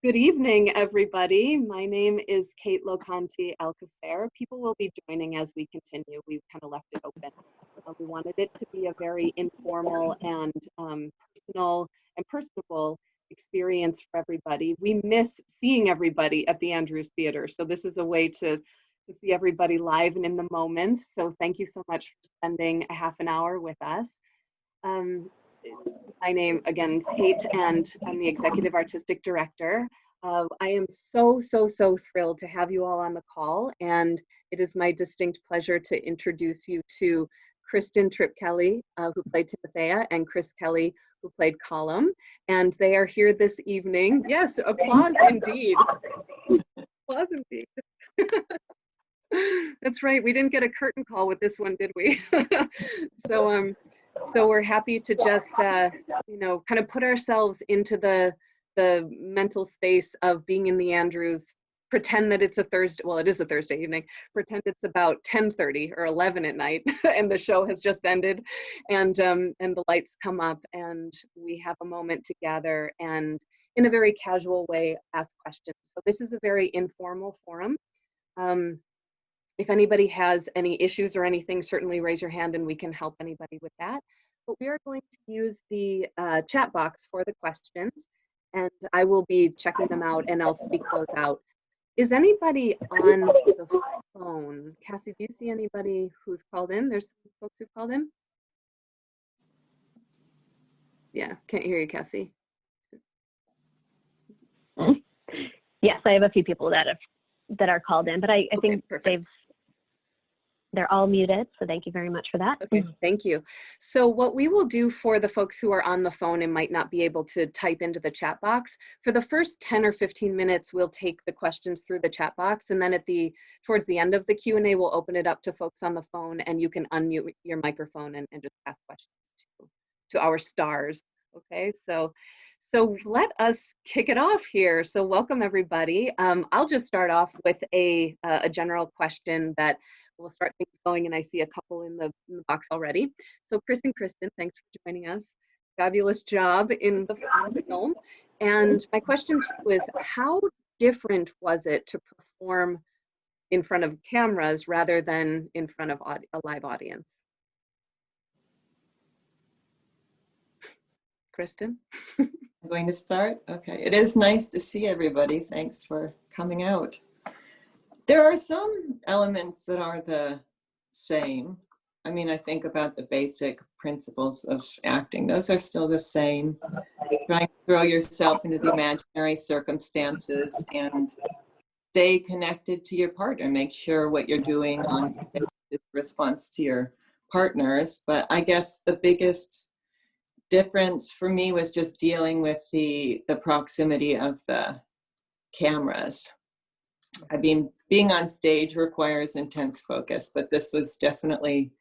Good evening, everybody. My name is Kate LoConti Alcocer. People will be joining as we continue. We've kind of left it open. We wanted it to be a very informal and personal and personable experience for everybody. We miss seeing everybody at the Andrews Theater, so this is a way to see everybody live and in the moment. So thank you so much for spending a half an hour with us. My name, again, is Kate, and I'm the Executive Artistic Director. I am so thrilled to have you all on the call, and it is my distinct pleasure to introduce you to Kristen Tripp Kelley, who played Timothea, and Chris Kelley, who played Colm, and they are here this evening. Yes, applause indeed. Applause indeed. That's right, we didn't get a curtain call with this one, did we? So we're happy to just, you know, kind of put ourselves into the mental space of being in the Andrews, pretend that it's a Thursday, well, it is a Thursday evening, pretend it's about 10:30 or 11 at night and the show has just ended, and the lights come up and we have a moment to gather and in a very casual way ask questions. So this is a very informal forum. If anybody has any issues or anything, certainly raise your hand and we can help anybody with that. But we are going to use the chat box for the questions, and I will be checking them out and I'll speak those out. Is anybody on the phone? Cassie, do you see anybody who's called in? There's some folks who called in? Yeah, can't hear you, Cassie. Yes, I have a few people that are called in, but I think perfect. They're all muted, so thank you very much for that. Okay, thank you. So what we will do for the folks who are on the phone and might not be able to type into the chat box, for the first 10 or 15 minutes, we'll take the questions through the chat box, and then towards the end of the Q&A, we'll open it up to folks on the phone, and you can unmute your microphone and just ask questions to our stars. Okay, so let us kick it off here. So welcome, everybody. I'll just start off with a general question that we'll start things going, and I see a couple in the box already. So Chris and Kristen, thanks for joining us. Fabulous job in the film. And my question to you is, how different was it to perform in front of cameras rather than in front of a live audience? Kristen? I'm going to start? Okay. It is nice to see everybody. Thanks for coming out. There are some elements that are the same. I mean, I think about the basic principles of acting. Those are still the same. Trying to throw yourself into the imaginary circumstances and stay connected to your partner. Make sure what you're doing on stage is a response to your partners. But I guess the biggest difference for me was just dealing with the proximity of the cameras. I mean, being on stage requires intense focus, but this was definitely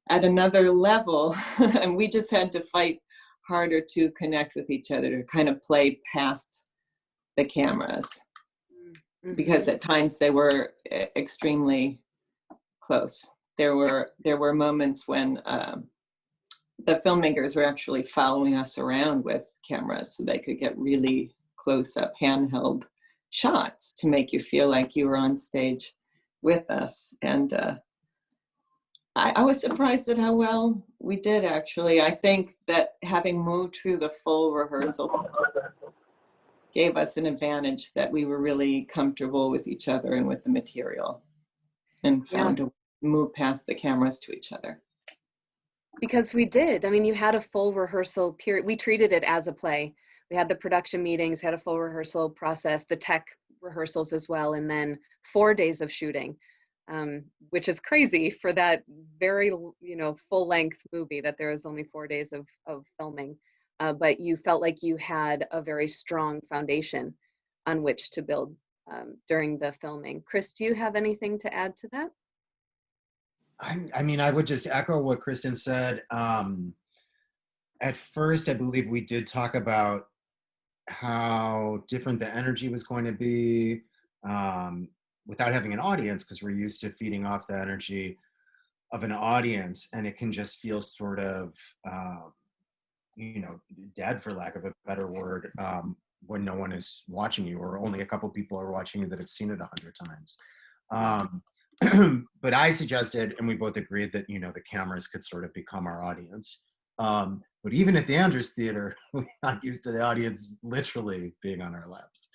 at another level, and we just had to fight harder to connect with each other, to kind of play past the cameras, because at times they were extremely close. There were moments when the filmmakers were actually following us around with cameras so they could get really close-up handheld shots to make you feel like you were on stage with us. And I was surprised at how well we did, actually. I think that having moved through the full rehearsal gave us an advantage, that we were really comfortable with each other and with the material, and found to move past the cameras to each other. Because we did. I mean, you had a full rehearsal period. We treated it as a play. We had the production meetings, had a full rehearsal process, the tech rehearsals as well, and then 4 days of shooting, which is crazy for that very, you know, full-length movie, that there was only 4 days of filming. But you felt like you had a very strong foundation on which to build during the filming. Chris, do you have anything to add to that? I mean, I would just echo what Kristen said. At first, I believe we did talk about how different the energy was going to be without having an audience, because we're used to feeding off the energy of an audience, and it can just feel sort of, you know, dead, for lack of a better word, when no one is watching you, or only a couple people are watching you that have seen it 100 times. But I suggested, and we both agreed, that, the cameras could sort of become our audience. But even at the Andrews Theater, we got used to the audience literally being on our laps.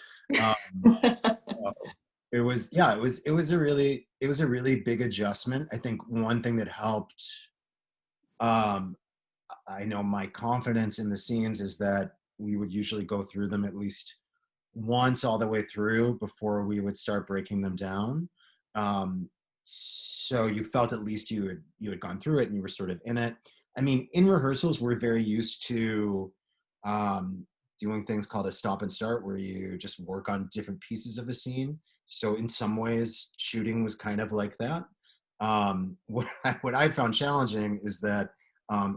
It was a really big adjustment. I think one thing that helped, I know my confidence in the scenes is that we would usually go through them at least once all the way through before we would start breaking them down. So you felt at least you had gone through it and you were sort of in it. I mean, in rehearsals, we're very used to doing things called a stop and start, where you just work on different pieces of a scene. So in some ways, shooting was kind of like that. What I found challenging is that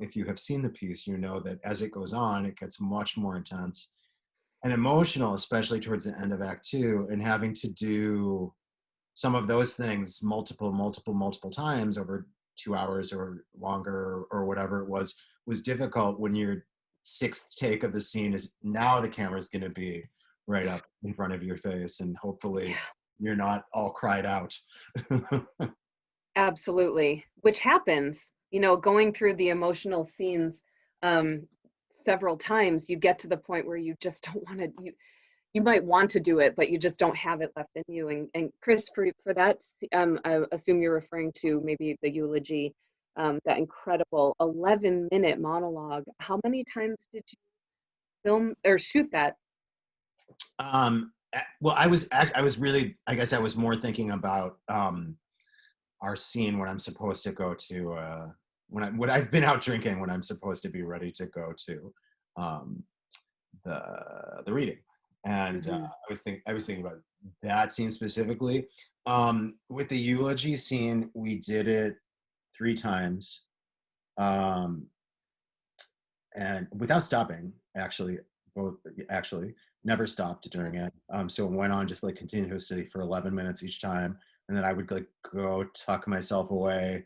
if you have seen the piece, you know that as it goes on, it gets much more intense and emotional, especially towards the end of Act 2, and having to do some of those things multiple times over 2 hours or longer or whatever it was difficult when your sixth take of the scene is now the camera's going to be right up in front of your face, and hopefully you're not all cried out. Absolutely, which happens, going through the emotional scenes several times, you get to the point where you just don't want to, you might want to do it, but you just don't have it left in you. And Chris, for that, I assume you're referring to maybe the eulogy, that incredible 11-minute monologue. How many times did you film or shoot that? Well, I was really, I guess I was more thinking about our scene when I'm supposed to go to, when I've been out drinking, when I'm supposed to be ready to go to the reading. And I was thinking about that scene specifically. With the eulogy scene, we did it 3 times, and without stopping. Actually, never stopped during it. So it went on just like continuously for 11 minutes each time, and then I would like go tuck myself away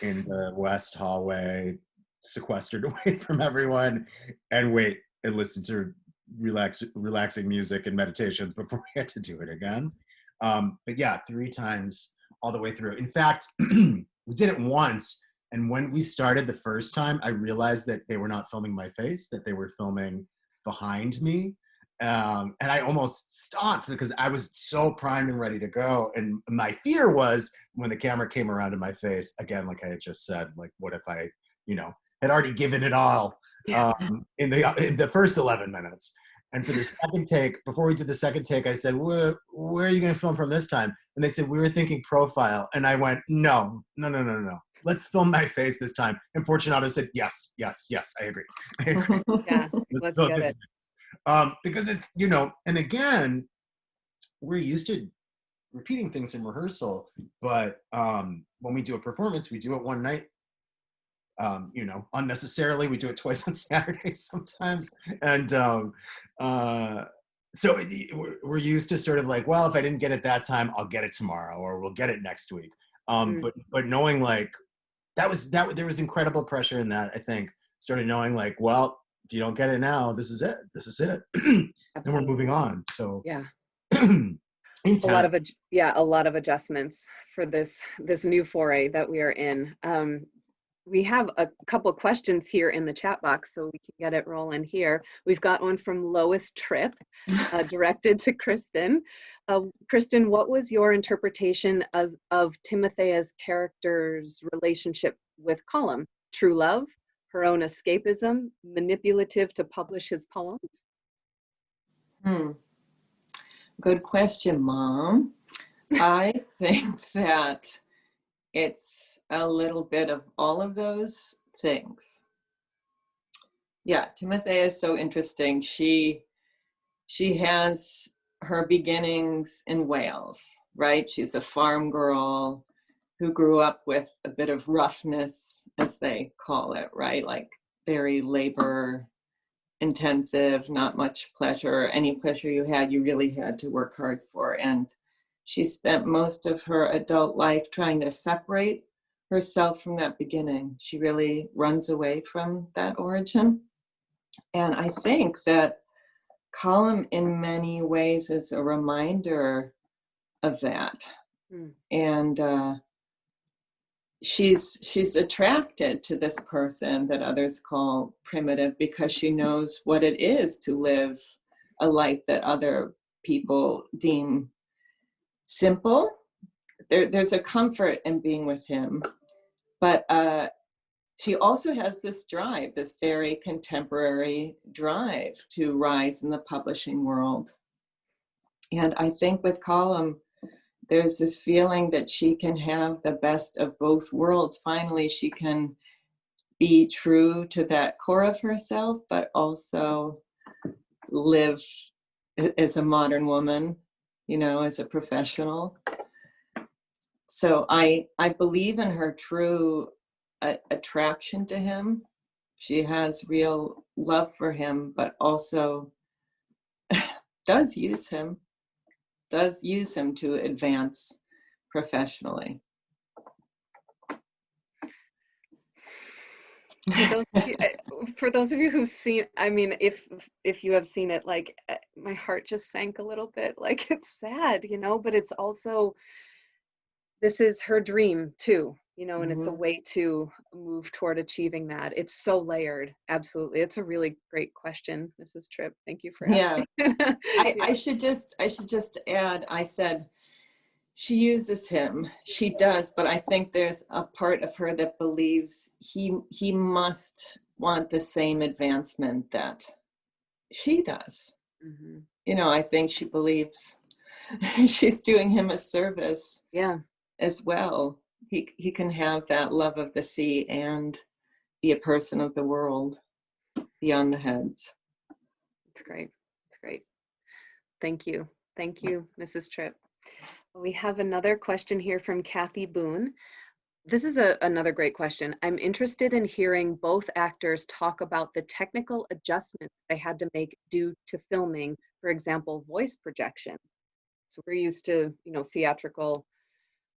in the west hallway, sequestered away from everyone, and wait and listen to relaxing music and meditations before we had to do it again. But yeah, 3 times all the way through. In fact, we did it once, and when we started the first time, I realized that they were not filming my face, that they were filming behind me. And I almost stopped because I was so primed and ready to go. And my fear was, when the camera came around to my face, again, like I had just said, like, what if I, had already given it all in the first 11 minutes. And for the second take, before we did the second take, I said, where are you going to film from this time? And they said, we were thinking profile. And I went, no. Let's film my face this time. And Fortunato said, yes, I agree. Yeah, let's get it. Because it's, and again, we're used to repeating things in rehearsal, but when we do a performance, we do it one night. Unnecessarily, we do it twice on Saturdays sometimes. And so we're used to sort of like, well, if I didn't get it that time, I'll get it tomorrow, or we'll get it next week. But knowing like, there was incredible pressure in that, I think, sort of knowing like, well, if you don't get it now, this is it. And we're moving on. So yeah. intense. A lot of adjustments for this new foray that we are in. We have a couple questions here in the chat box, so we can get it rolling here. We've got one from Lois Tripp, directed to Kristen. Kristen, what was your interpretation of Timothea's character's relationship with Colm? True love, her own escapism, manipulative to publish his poems? Good question, Mom. I think that it's a little bit of all of those things. Yeah, Timothea is so interesting. She has her beginnings in Wales, right? She's a farm girl who grew up with a bit of roughness, as they call it, right? Like very labor intensive, not much pleasure. Any pleasure you had, you really had to work hard for. And she spent most of her adult life trying to separate herself from that beginning. She really runs away from that origin. And I think that Colm in many ways is a reminder of that. And she's attracted to this person that others call primitive because she knows what it is to live a life that other people deem simple. There's a comfort in being with him, but she also has this drive, this very contemporary drive to rise in the publishing world. And I think with Colm, there's this feeling that she can have the best of both worlds. Finally, she can be true to that core of herself, but also live as a modern woman, you know, as a professional. So I believe in her true attraction to him. She has real love for him, but also does use him to advance professionally. For those of you who've seen, I mean, if you have seen it, like, my heart just sank a little bit. Like, it's sad, you know, but it's also, this is her dream too, you know, and it's a way to move toward achieving that. It's so layered. Absolutely. It's a really great question, Mrs. Tripp. Thank you for asking. Yeah. I should just add, I said, she uses him. She does, but I think there's a part of her that believes he must want the same advancement that she does. You know, I think she believes she's doing him a service. Yeah. As well. He can have that love of the sea and be a person of the world beyond the heads. It's great. It's great. Thank you. Thank you, Mrs. Tripp. We have another question here from Kathy Boone. This is another great question. I'm interested in hearing both actors talk about the technical adjustments they had to make due to filming, for example, voice projection. So we're used to, you know, theatrical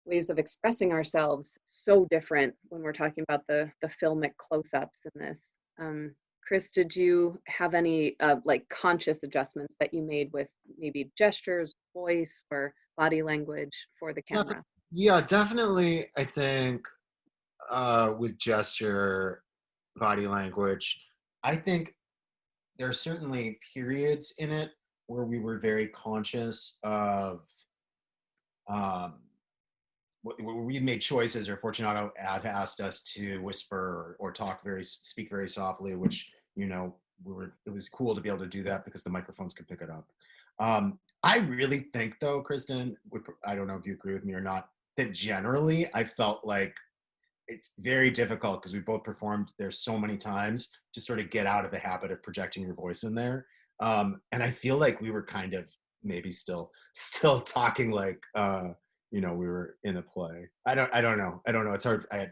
ways of expressing ourselves, so different when we're talking about the filmic close-ups in this. Chris, did you have any like conscious adjustments that you made with maybe gestures, voice, or body language for the camera? Yeah, definitely. I think with gesture, body language, I think there are certainly periods in it where we were very conscious of we made choices, or Fortunato had asked us to whisper or speak very softly, which, you know, it was cool to be able to do that because the microphones could pick it up. I really think, though, Kristen, I don't know if you agree with me or not, that generally I felt like it's very difficult because we both performed there so many times to sort of get out of the habit of projecting your voice in there. And I feel like we were kind of maybe still talking like, you know, we were in a play. I don't know. It's hard. I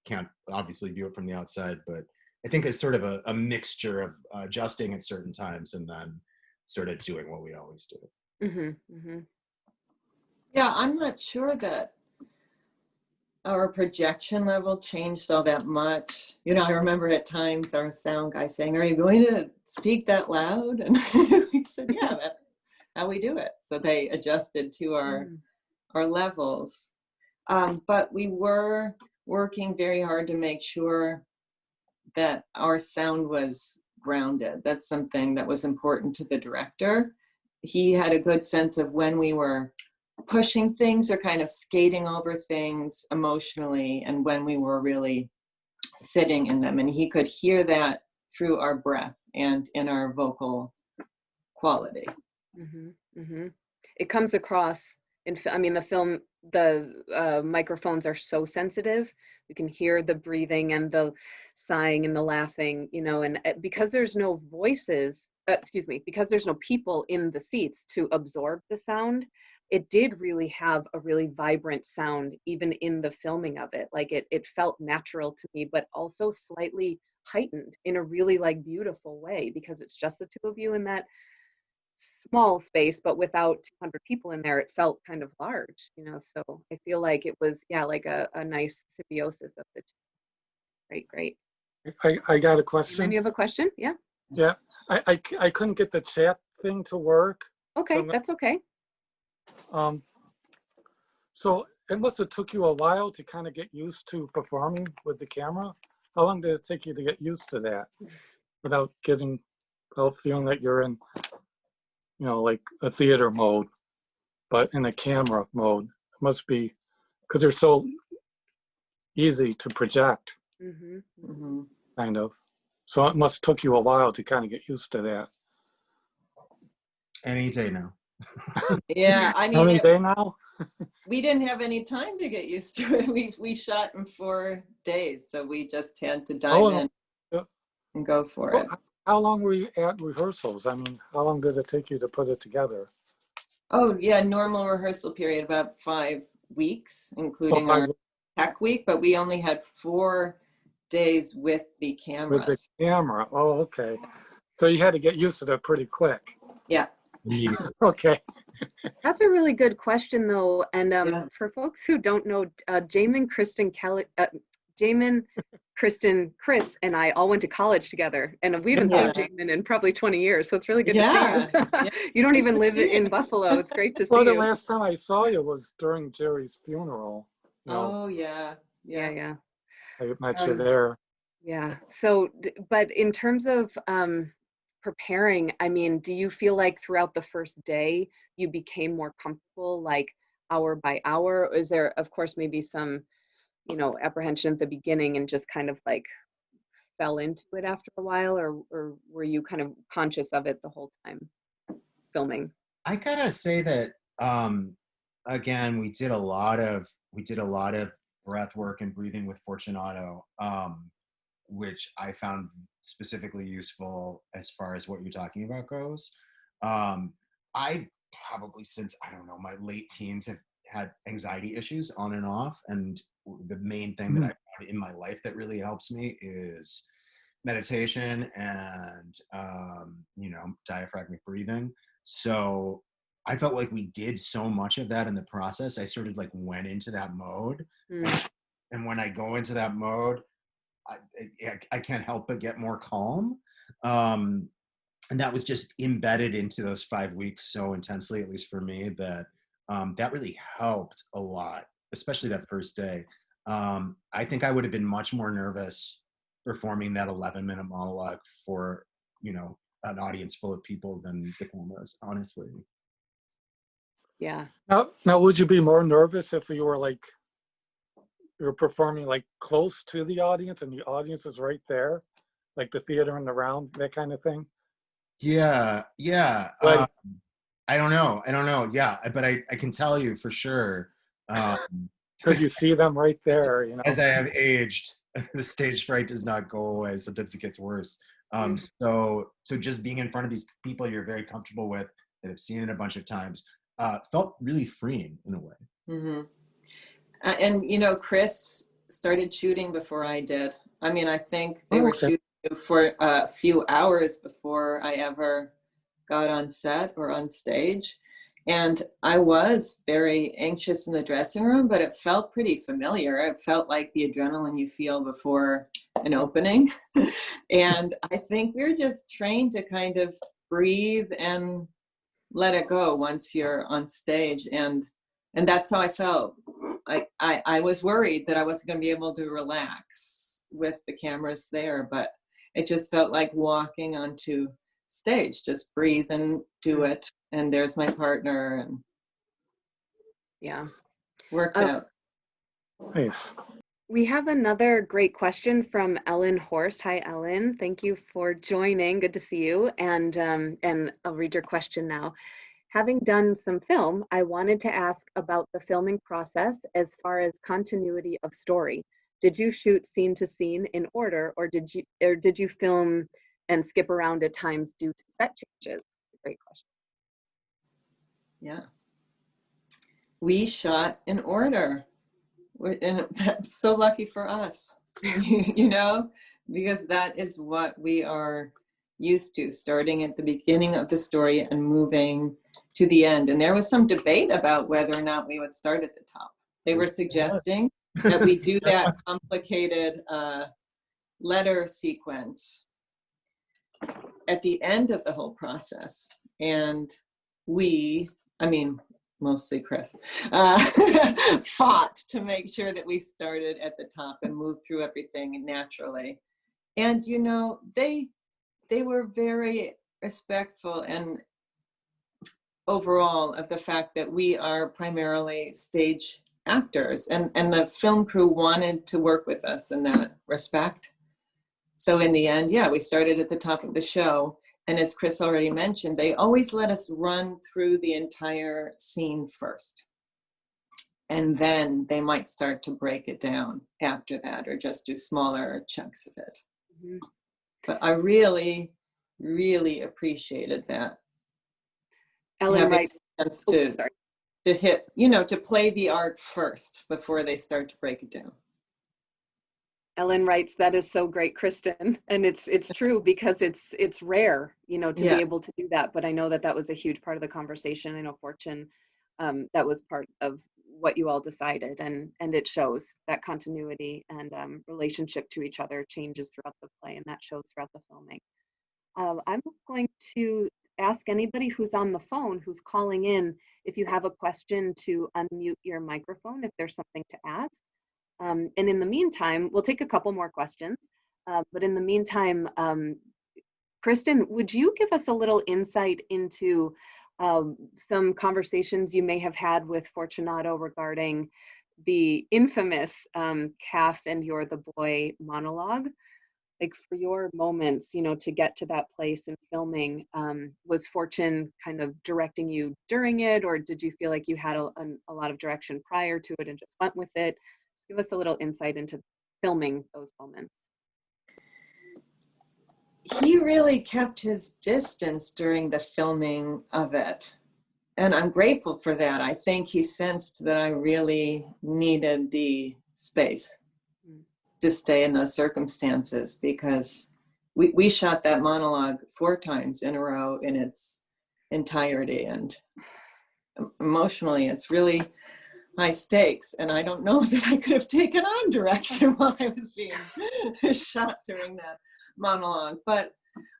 can't obviously view it from the outside, but I think it's sort of a mixture of adjusting at certain times and then sort of doing what we always do. Yeah, I'm not sure that our projection level changed all that much. You know, I remember at times our sound guy saying, "Are you going to speak that loud?" And we said, "Yeah, that's how we do it." So they adjusted to our levels. But we were working very hard to make sure that our sound was grounded. That's something that was important to the director. He had a good sense of when we were pushing things or kind of skating over things emotionally and when we were really sitting in them. And he could hear that through our breath and in our vocal quality. It comes across I mean, the film, the microphones are so sensitive. You can hear the breathing and the sighing and the laughing, you know, and because there's no voices, because there's no people in the seats to absorb the sound, it did really have a really vibrant sound, even in the filming of it. Like it felt natural to me, but also slightly heightened in a really like beautiful way, because it's just the two of you in that small space, but without 200 people in there, it felt kind of large, you know. So I feel like it was, yeah, like a nice symbiosis of the two. Great. I got a question. And you have a question? Yeah. Yeah, I couldn't get the chat thing to work. Okay, So, that's okay. So it must have took you a while to kind of get used to performing with the camera. How long did it take you to get used to that without feeling that you're in, like a theater mode, but in a camera mode? It must be because they're so easy to project, Mm-hmm. kind of. So it must took you a while to kind of get used to that. Any day now. Yeah, I How many mean, day now? we didn't have any time to get used to it. We shot in 4 days, so we just had to dive in and go for it. How long were you at rehearsals? I mean, how long did it take you to put it together? Oh yeah, normal rehearsal period, about 5 weeks, including our tech week, but we only had 4 days with the cameras. With the camera. Oh, okay. So you had to get used to that pretty quick. Yeah. Okay. That's a really good question, though. And Yeah. for folks who don't know, Jamin, Kristen Kelley, Jamin, Kristen, Chris, and I all went to college together, and we haven't Yeah. seen Jamin in probably 20 years. So it's really good to Yeah. see you. Yeah. You don't Nice even to live see in you. Buffalo. It's great to see Well, the you. last time I saw you was during Jerry's funeral. Oh yeah. Yeah, yeah. I met you there. Yeah. So, but in terms of preparing, I mean, do you feel like throughout the first day you became more comfortable, like hour by hour? Or is there, of course, maybe some, apprehension at the beginning and just kind of like fell into it after a while, or were you kind of conscious of it the whole time filming? I gotta say that again, we did a lot of breath work and breathing with Fortunato, which I found specifically useful as far as what you're talking about goes. I probably since, I don't know, my late teens have had anxiety issues on and off, and the main thing that I found in my life that really helps me is meditation and diaphragmatic breathing. So I felt like we did so much of that in the process. I sort of like went into that mode, and when I go into that mode, I can't help but get more calm. And that was just embedded into those 5 weeks so intensely, at least for me, that that really helped a lot, especially that first day. I think I would have been much more nervous performing that 11-minute monologue for, an audience full of people than the cameras, honestly. Yeah. Now, would you be more nervous if you were performing like close to the audience and the audience is right there, like the theater in the round, that kind of thing? Yeah. Right. I don't know. Yeah, but I can tell you for sure. Because you see them right there, As I have aged, the stage fright does not go away. Sometimes it gets worse. So just being in front of these people you're very comfortable with, that have seen it a bunch of times, felt really freeing in a way. Mm-hmm. And Chris started shooting before I did. I mean, I think they were shooting for a few hours before I ever got on set or on stage. And I was very anxious in the dressing room, but it felt pretty familiar. It felt like the adrenaline you feel before an opening. And I think we're just trained to kind of breathe and let it go once you're on stage. And that's how I felt. I was worried that I wasn't going to be able to relax with the cameras there, but it just felt like walking onto stage. Just breathe and do it. And there's my partner, and Yeah. worked out. Nice. We have another great question from Ellen Horst. Hi, Ellen. Thank you for joining. Good to see you. And I'll read your question now. Having done some film, I wanted to ask about the filming process as far as continuity of story. Did you shoot scene to scene in order, or did you film and skip around at times due to set changes? Great question. Yeah. We shot in order. And that's so lucky for us, because that is what we are used to, starting at the beginning of the story and moving to the end. And there was some debate about whether or not we would start at the top. They were suggesting that we do that complicated letter sequence at the end of the whole process. And we, I mean, mostly Chris, fought to make sure that we started at the top and moved through everything naturally. And, you know, they were very respectful and overall of the fact that we are primarily stage actors, and the film crew wanted to work with us in that respect. So in the end, yeah, we started at the top of the show. And as Chris already mentioned, they always let us run through the entire scene first. And then they might start to break it down after that, or just do smaller chunks of it. Mm-hmm. But I really, really appreciated that. Ellen Having writes, a chance to hit, you know, to play the art first before they start to break it down. Ellen writes, that is so great, Kristen. And it's true, because it's rare, you know, to be able to do that. But I know that that was a huge part of the conversation. I know Fortune, that was part of what you all decided, and it shows that continuity and relationship to each other changes throughout the play, and that shows throughout the filming. I'm going to ask anybody who's on the phone, who's calling in, if you have a question, to unmute your microphone if there's something to ask. And in the meantime, we'll take a couple more questions. But in the meantime, Kristen, would you give us a little insight into some conversations you may have had with Fortunato regarding the infamous Calf and You're the Boy monologue? Like, for your moments, you know, to get to that place in filming, was Fortune kind of directing you during it, or did you feel like you had a lot of direction prior to it and just went with it? Just give us a little insight into filming those moments. He really kept his distance during the filming of it. And I'm grateful for that. I think he sensed that I really needed the space to stay in those circumstances, because we shot that monologue 4 times in a row in its entirety, and emotionally it's really high stakes, and I don't know that I could have taken on direction while I was being shot during that monologue. But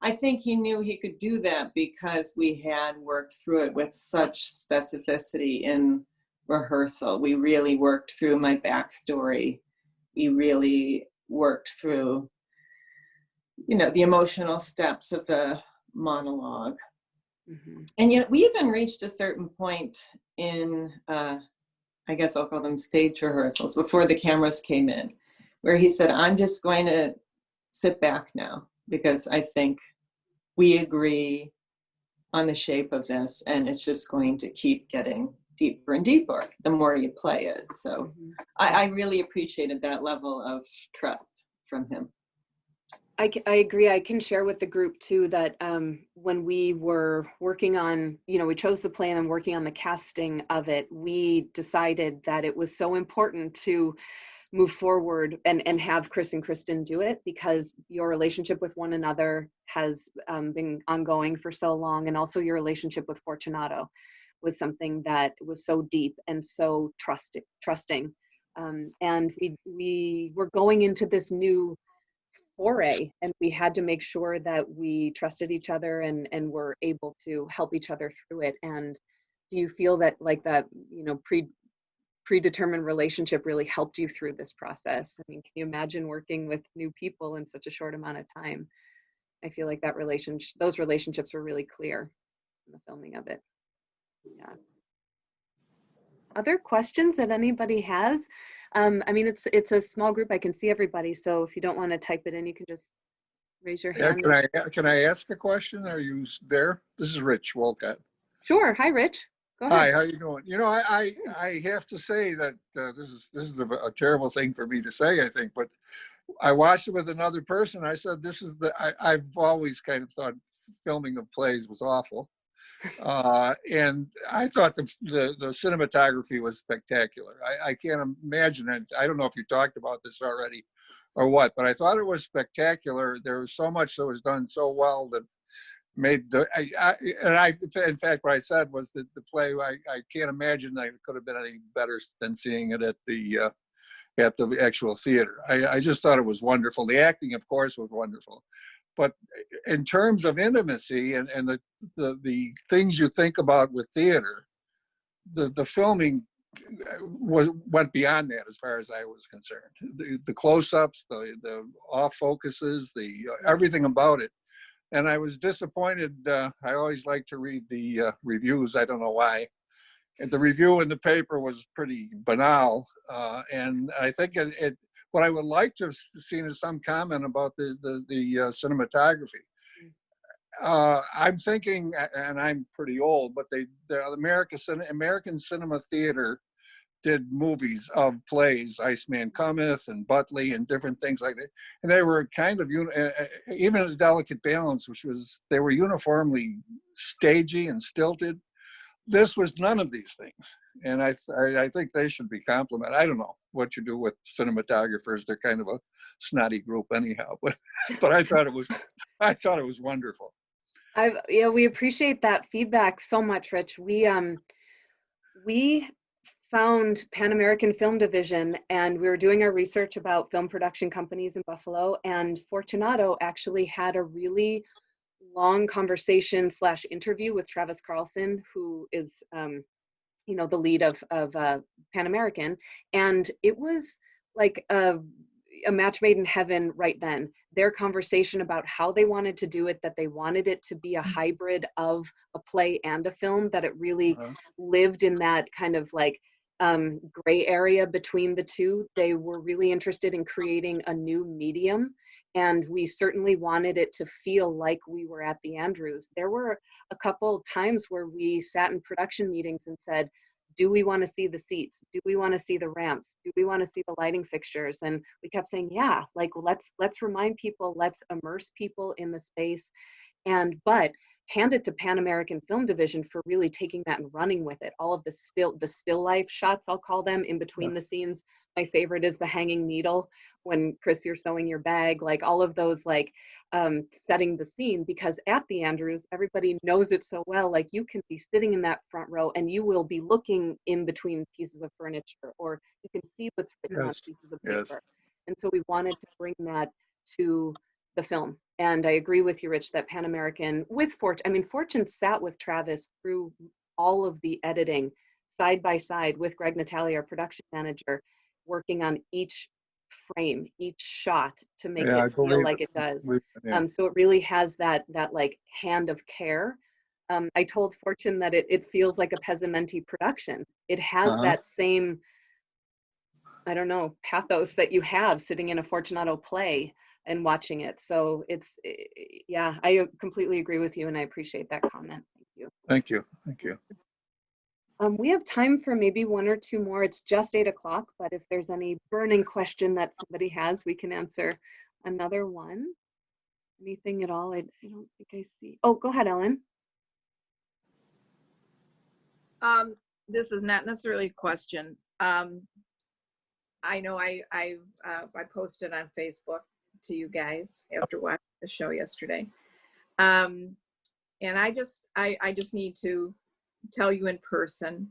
I think he knew he could do that because we had worked through it with such specificity in rehearsal. We really worked through my backstory. We really worked through, you know, the emotional steps of the monologue. Mm-hmm. And you know, we even reached a certain point in, I guess I'll call them stage rehearsals, before the cameras came in, where he said, I'm just going to sit back now, because I think we agree on the shape of this, and it's just going to keep getting deeper and deeper the more you play it. So I really appreciated that level of trust from him. I agree. I can share with the group too that when we were working on, you know, we chose the play and then working on the casting of it, we decided that it was so important to move forward and have Chris and Kristen do it, because your relationship with one another has been ongoing for so long, and also your relationship with Fortunato was something that was so deep and so trusting. And we were going into this new foray, and we had to make sure that we trusted each other and were able to help each other through it. And do you feel that, like, that, you know, predetermined relationship really helped you through this process? I mean, can you imagine working with new people in such a short amount of time? I feel like those relationships were really clear in the filming of it. Yeah. Other questions that anybody has? I mean, it's a small group. I can see everybody. So if you don't want to type it in, you can just raise your hand. Can I ask a question? Are you there? This is Rich Wolcott. Sure. Hi, Rich. Go ahead. Hi, how you doing? You know, I have to say that this is a terrible thing for me to say, I think, but I watched it with another person. I said, I've always kind of thought filming of plays was awful. And I thought the cinematography was spectacular. I can't imagine it. I don't know if you talked about this already or what, but I thought it was spectacular. There was so much that was done so well that made in fact, what I said was that the play, I can't imagine that it could have been any better than seeing it at the actual theater. I just thought it was wonderful. The acting, of course, was wonderful. But in terms of intimacy and the things you think about with theater, the filming went beyond that as far as I was concerned. The close-ups, the off focuses, everything about it. And I was disappointed. I always like to read the reviews. I don't know why. And the review in the paper was pretty banal. And I think what I would like to have seen is some comment about the cinematography. I'm thinking, and I'm pretty old, but the American Cinema Theater did movies of plays, Iceman Cometh and Butley and different things like that. And they were kind of, even a delicate balance, they were uniformly stagey and stilted. This was none of these things. And I think they should be complimented. I don't know what you do with cinematographers. They're kind of a snotty group anyhow, but I thought it was wonderful. Yeah, we appreciate that feedback so much, Rich. We found Pan American Film Division, and we were doing our research about film production companies in Buffalo, and Fortunato actually had a really long conversation / interview with Travis Carlson, who is the lead of Pan American, and it was like a match made in heaven right then. Their conversation about how they wanted to do it, that they wanted it to be a hybrid of a play and a film, that it really lived in that kind of like gray area between the two. They were really interested in creating a new medium, and we certainly wanted it to feel like we were at the Andrews. There were a couple times where we sat in production meetings and said, do we want to see the seats? Do we want to see the ramps? Do we want to see the lighting fixtures? And we kept saying, yeah, like let's remind people, let's immerse people in the space. But hand it to Pan American Film Division for really taking that and running with it. All of the still life shots, I'll call them, in between the scenes. My favorite is the hanging needle when, Chris, you're sewing your bag, like all of those, like setting the scene, because at the Andrews, everybody knows it so well. Like you can be sitting in that front row and you will be looking in between pieces of furniture, or you can see what's written on pieces of paper. And so we wanted to bring that to the film. And I agree with you, Rich, that Pan American with Fortune sat with Travis through all of the editing side by side with Greg Natali, our production manager, working on each frame, each shot to make it feel like it does. So it really has that like hand of care. I told Fortune that it feels like a Pezzimenti production. It has that same, I don't know, pathos that you have sitting in a Fortunato play and watching it. So yeah, I completely agree with you, and I appreciate that comment. Thank you. Thank you. Thank you. We have time for maybe one or two more. It's just 8 o'clock, but if there's any burning question that somebody has, we can answer another one. Anything at all? I don't think I see. Oh, go ahead, Ellen. This is not necessarily a question. I know I posted on Facebook to you guys after watching the show yesterday, and I just need to tell you in person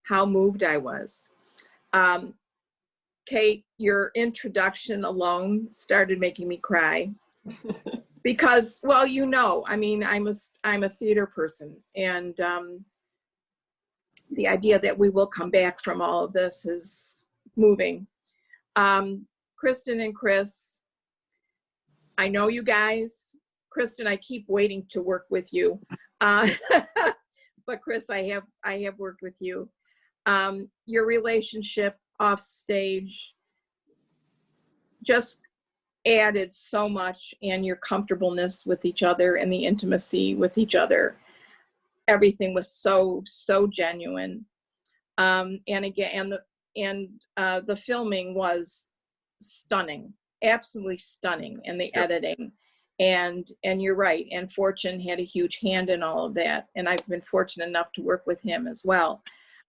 how moved I was. Kate, your introduction alone started making me cry because, well, I mean, I'm a theater person, and the idea that we will come back from all of this is moving. Kristen and Chris, I know you guys. Kristen, I keep waiting to work with you. But Chris, I have worked with you. Your relationship off stage just added so much, and your comfortableness with each other and the intimacy with each other. Everything was so genuine. And again, the filming was stunning, absolutely stunning, and the editing. And you're right, and Fortune had a huge hand in all of that, and I've been fortunate enough to work with him as well.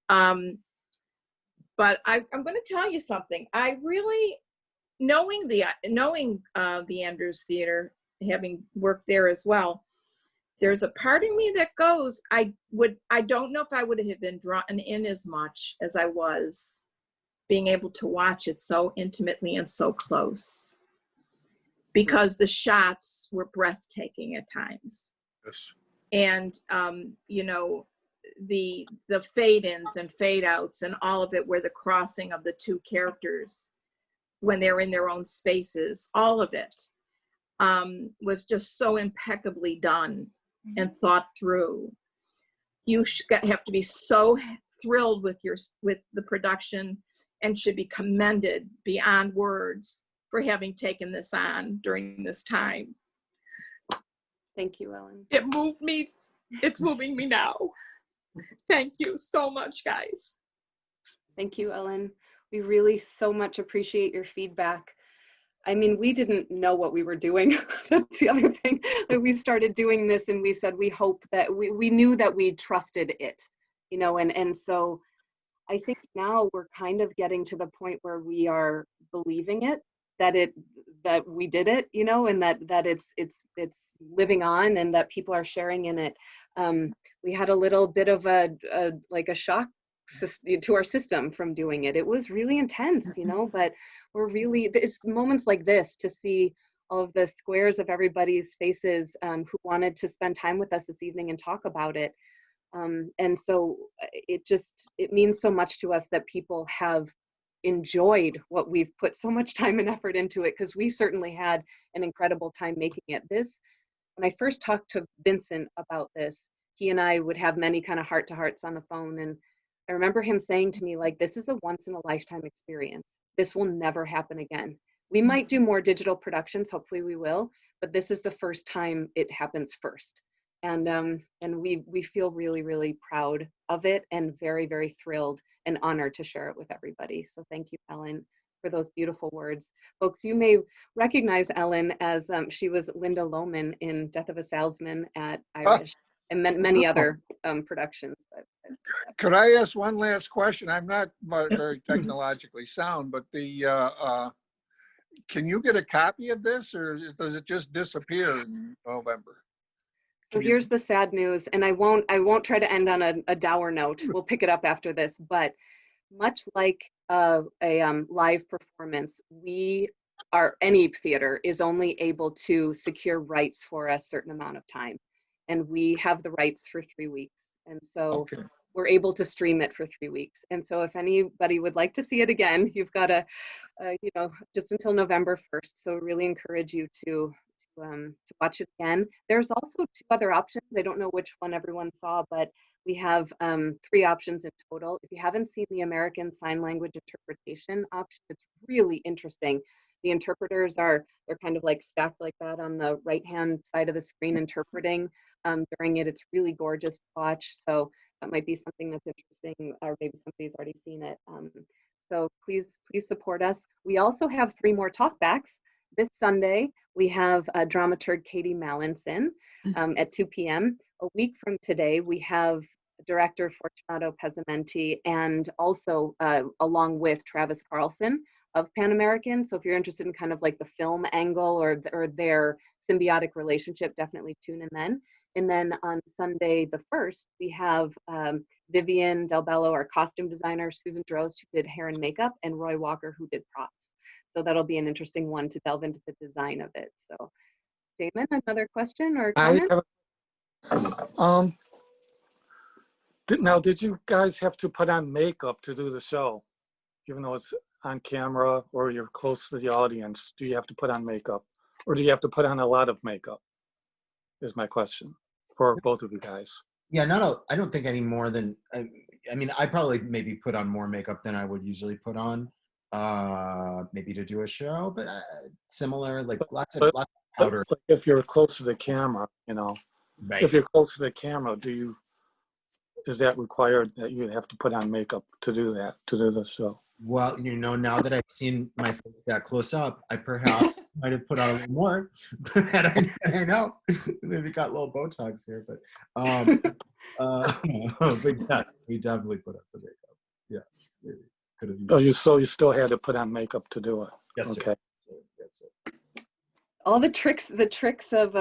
But I'm going to tell you something. I really, knowing the Andrews Theater, having worked there as well, there's a part of me that goes, I don't know if I would have been drawn in as much as I was being able to watch it so intimately and so close. because the shots were breathtaking at times. Yes. And, you know, the fade-ins and fade-outs and all of it, where the crossing of the two characters when they're in their own spaces, all of it was just so impeccably done and thought through. You have to be so thrilled with the production and should be commended beyond words for having taken this on during this time. Thank you, Ellen. It moved me. It's moving me now. Thank you so much, guys. Thank you, Ellen. We really so much appreciate your feedback. I mean, we didn't know what we were doing. That's the other thing. Like, we started doing this and we said, we hope that we knew that we trusted it, you know, and so I think now we're kind of getting to the point where we are believing it, that we did it, you know, and that it's living on and that people are sharing in it. We had a little bit of a shock to our system from doing it. It was really intense, you know, but it's moments like this to see all of the squares of everybody's faces who wanted to spend time with us this evening and talk about it. And so it means so much to us that people have enjoyed what we've put so much time and effort into it, because we certainly had an incredible time making it. When I first talked to Vincent about this, he and I would have many kind of heart-to-hearts on the phone, and I remember him saying to me, like, this is a once-in-a-lifetime experience. This will never happen again. We might do more digital productions, hopefully we will, but this is the first time it happens first. And we feel really, really proud of it and very, very thrilled and honored to share it with everybody. So thank you, Ellen, for those beautiful words. Folks, you may recognize Ellen as she was Linda Lohman in Death of a Salesman at Irish and many other productions. Could I ask one last question? I'm not very technologically sound, but can you get a copy of this, or does it just disappear in November? So here's the sad news, and I won't try to end on a dour note. We'll pick it up after this, but much like a live performance, any theater is only able to secure rights for a certain amount of time, and we have the rights for 3 weeks, and so we're able to stream it for 3 weeks. And so if anybody would like to see it again, you've got just until November 1st. So really encourage you to watch it again. There's also 2 other options. I don't know which one everyone saw, but we have 3 options in total. If you haven't seen the American Sign Language interpretation option, it's really interesting. The interpreters they're kind of like stacked like that on the right-hand side of the screen interpreting during it. It's really gorgeous to watch. So that might be something that's interesting, or maybe somebody's already seen it. So please support us. We also have 3 more talkbacks. This Sunday, we have dramaturg Katie Mallinson at 2 p.m. A week from today, we have director Fortunato Pezzimenti, and also along with Travis Carlson of Pan American. So if you're interested in kind of like the film angle or their symbiotic relationship, definitely tune in then. And then on Sunday the 1st, we have Vivian Del Bello, our costume designer, Susan Drozd, who did hair and makeup, and Roy Walker, who did props. So that'll be an interesting one to delve into the design of it. So, Damon, another question or comment? Now, did you guys have to put on makeup to do the show, even though it's on camera or you're close to the audience? Do you have to put on makeup, or do you have to put on a lot of makeup? Is my question for both of you guys. Yeah, I don't think any more than, I mean, I probably maybe put on more makeup than I would usually put on, maybe to do a show, but similar, like lots of powder. But if you're close to the camera, you know, Right. If you're close to the camera, is that required that you have to put on makeup to do the show? Well, you know, now that I've seen my face that close up, I perhaps might have put on a little more. But I don't know. Maybe got a little Botox here, but yes, we definitely put on some makeup. Yeah, could have. Oh, you still had to put on makeup to do it. Yes, sir. Okay. Yes, sir. All the tricks of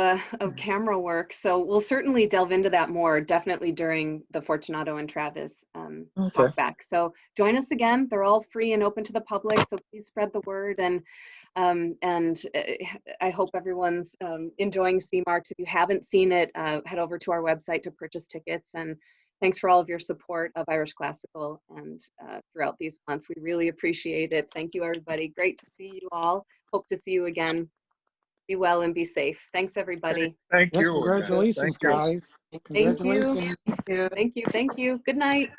camera work. So we'll certainly delve into that more, definitely during the Fortunato and Travis talk back. So join us again. They're all free and open to the public, so please spread the word. And And I hope everyone's enjoying C Marks. If you haven't seen it, head over to our website to purchase tickets. And thanks for all of your support of Irish Classical and throughout these months. We really appreciate it. Thank you, everybody. Great to see you all. Hope to see you again. Be well and be safe. Thanks, everybody. Thank Yeah, you. congratulations, Thank you. guys. Thank you. Congratulations. Thank you. Thank you. Good night.